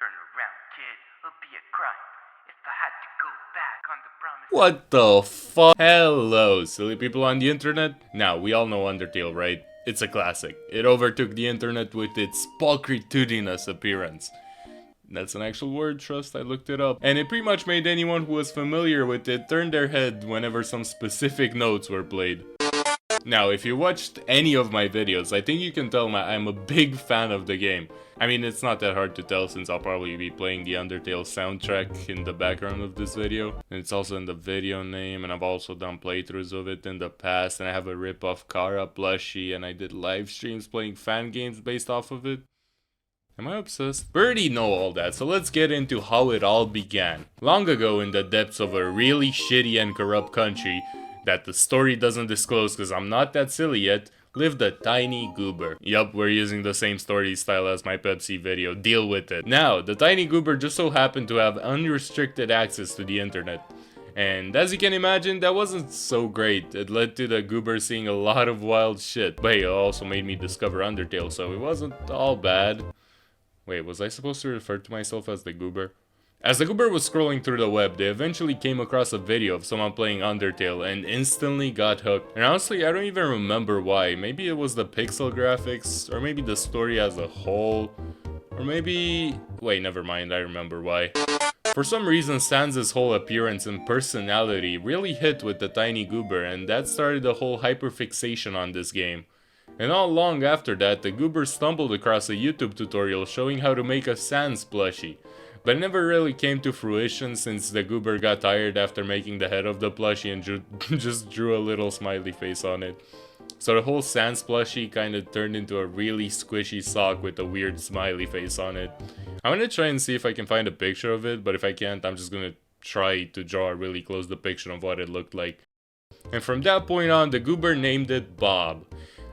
Turn around, kid, it'll be a crime if I had to go back on the promise. What the fuck? Hello, silly people on the internet. Now, we all know Undertale, right? It's a classic. It overtook the internet with its pulchritudinous appearance. That's an actual word, trust, I looked it up. And it pretty much made anyone who was familiar with it turn their head whenever some specific notes were played. Now, if you watched any of my videos, I think you can tell I'm a big fan of the game. I mean, it's not that hard to tell since I'll probably be playing the Undertale soundtrack in the background of this video. And it's also in the video name, and I've also done playthroughs of it in the past, and I have a rip-off Kara plushie, and I did live streams playing fan games based off of it. Am I obsessed? We already know all that, so let's get into how it all began. Long ago, in the depths of a really shitty and corrupt country that the story doesn't disclose because I'm not that silly yet, lived a tiny goober. Yup, we're using the same story style as my Pepsi video, deal with it. Now, the tiny goober just so happened to have unrestricted access to the internet. And as you can imagine, that wasn't so great. It led to the goober seeing a lot of wild shit. But hey, it also made me discover Undertale, so it wasn't all bad. Wait, was I supposed to refer to myself as the goober? As the goober was scrolling through the web, they eventually came across a video of someone playing Undertale and instantly got hooked. And honestly, I don't even remember why. Maybe it was the pixel graphics, or maybe the story as a whole, or maybe... Wait, never mind, I remember why. For some reason, Sans' whole appearance and personality really hit with the tiny goober, and that started the whole hyperfixation on this game. And not long after that, the goober stumbled across a YouTube tutorial showing how to make a Sans plushie. But it never really came to fruition since the goober got tired after making the head of the plushie and just drew a little smiley face on it. So the whole Sans plushie kind of turned into a really squishy sock with a weird smiley face on it. I'm gonna try and see if I can find a picture of it, but if I can't, I'm just gonna try to draw a really close depiction of what it looked like. And from that point on, the goober named it Bob,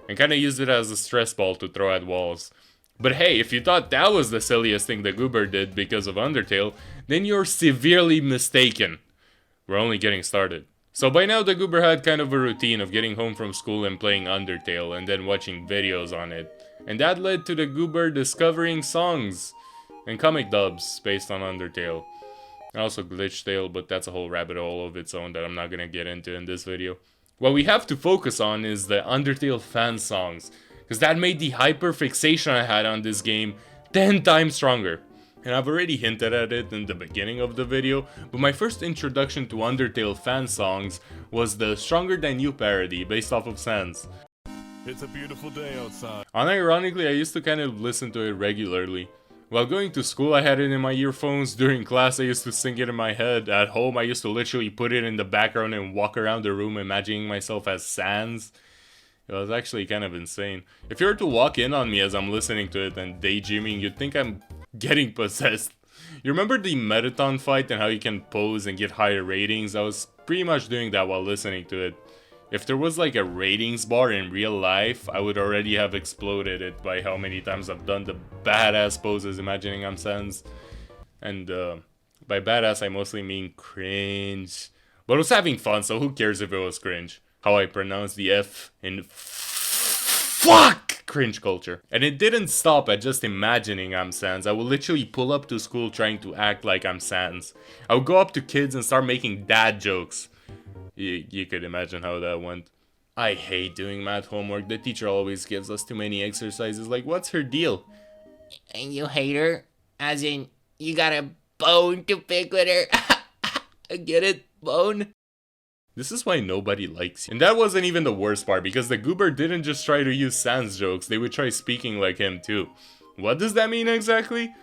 and kinda used it as a stress ball to throw at walls. But hey, if you thought that was the silliest thing the goober did because of Undertale, then you're severely mistaken. We're only getting started. So by now the goober had kind of a routine of getting home from school and playing Undertale and then watching videos on it. And that led to the goober discovering songs and comic dubs based on Undertale. And also Glitch Tale, but that's a whole rabbit hole of its own that I'm not gonna get into in this video. What we have to focus on is the Undertale fan songs, because that made the hyperfixation I had on this game 10 times stronger. And I've already hinted at it in the beginning of the video, but my first introduction to Undertale fan songs was the Stronger Than You parody based off of Sans. It's a beautiful day outside. Unironically, I used to kind of listen to it regularly. While going to school, I had it in my earphones. During class, I used to sing it in my head. At home, I used to literally put it in the background and walk around the room imagining myself as Sans. It was actually kind of insane. If you were to walk in on me as I'm listening to it and daydreaming, you'd think I'm getting possessed. You remember the Metaton fight and how you can pose and get higher ratings? I was pretty much doing that while listening to it. If there was like a ratings bar in real life, I would already have exploded it by how many times I've done the badass poses imagining I'm Sans. And by badass I mostly mean cringe. But I was having fun, so who cares if it was cringe? How I pronounce the F in fuck cringe culture. And it didn't stop at just imagining I'm Sans. I would literally pull up to school trying to act like I'm Sans. I would go up to kids and start making dad jokes. You could imagine how that went. I hate doing math homework. The teacher always gives us too many exercises. Like, what's her deal? And you hate her? As in, you got a bone to pick with her? Get it? Bone? This is why nobody likes you. And that wasn't even the worst part, because the goober didn't just try to use Sans jokes, they would try speaking like him too. What does that mean exactly?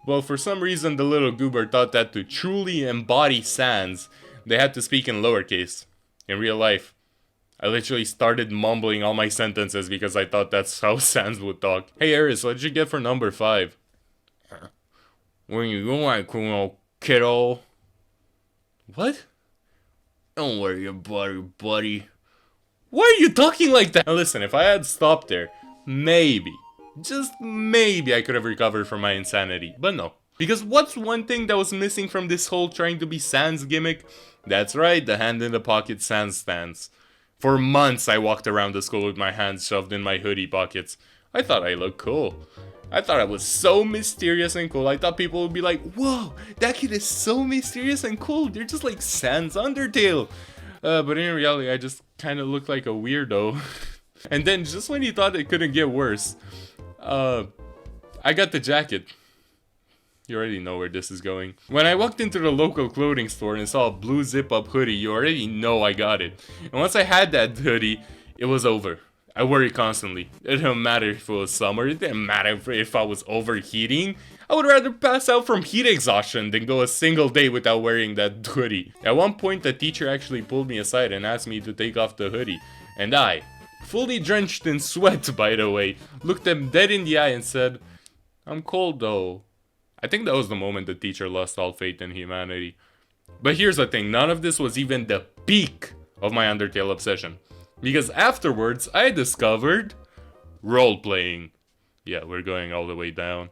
Well, for some reason the little goober thought that to truly embody Sans, they had to speak in lowercase. In real life, I literally started mumbling all my sentences because I thought that's how Sans would talk. Hey Eris, what did you get for number 5? When you going, kiddo? What? Don't worry about it, buddy. Why are you talking like that? Now listen, if I had stopped there, maybe, just maybe I could have recovered from my insanity. But no. Because what's one thing that was missing from this whole trying to be Sans gimmick? That's right, the hand in the pocket Sans stance. For months I walked around the school with my hands shoved in my hoodie pockets. I thought I looked cool. I thought I was so mysterious and cool. I thought people would be like, whoa, that kid is so mysterious and cool. They're just like Sans Undertale. But in reality, I just kind of looked like a weirdo. And then just when you thought it couldn't get worse, I got the jacket. You already know where this is going. When I walked into the local clothing store and saw a blue zip-up hoodie, you already know I got it. And once I had that hoodie, it was over. I worry constantly. It didn't matter if it was summer, it didn't matter if I was overheating. I would rather pass out from heat exhaustion than go a single day without wearing that hoodie. At one point, the teacher actually pulled me aside and asked me to take off the hoodie. And I, fully drenched in sweat by the way, looked them dead in the eye and said, "I'm cold though." I think that was the moment the teacher lost all faith in humanity. But here's the thing, none of this was even the peak of my Undertale obsession. Because afterwards, I discovered role-playing. Yeah, we're going all the way down.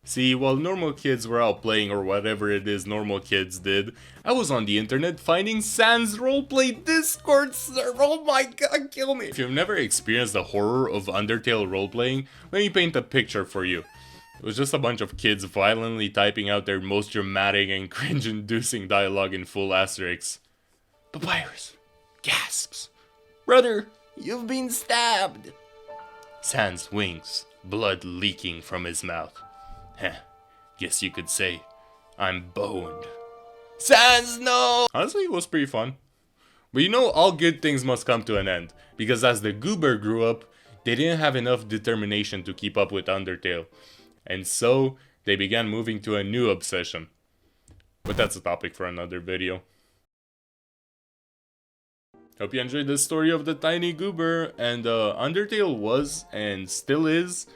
See, while normal kids were out playing or whatever it is normal kids did, I was on the internet finding Sans roleplay Discord server. Oh my god, kill me. If you've never experienced the horror of Undertale roleplaying, let me paint a picture for you. It was just a bunch of kids violently typing out their most dramatic and cringe-inducing dialogue in full asterisks. Papyrus gasps. "Brother, you've been stabbed." Sans winks, blood leaking from his mouth. Heh, guess you could say I'm boned. Sans, no! Honestly, it was pretty fun. But you know, all good things must come to an end. Because as the goober grew up, they didn't have enough determination to keep up with Undertale. And so, they began moving to a new obsession. But that's a topic for another video. Hope you enjoyed this story of the tiny goober, and Undertale was, and still is,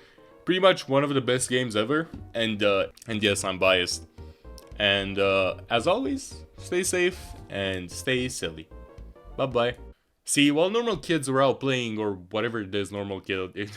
pretty much one of the best games ever, and yes, I'm biased. And as always, stay safe and stay silly. Bye bye. See, while normal kids were out playing, or whatever it is normal kid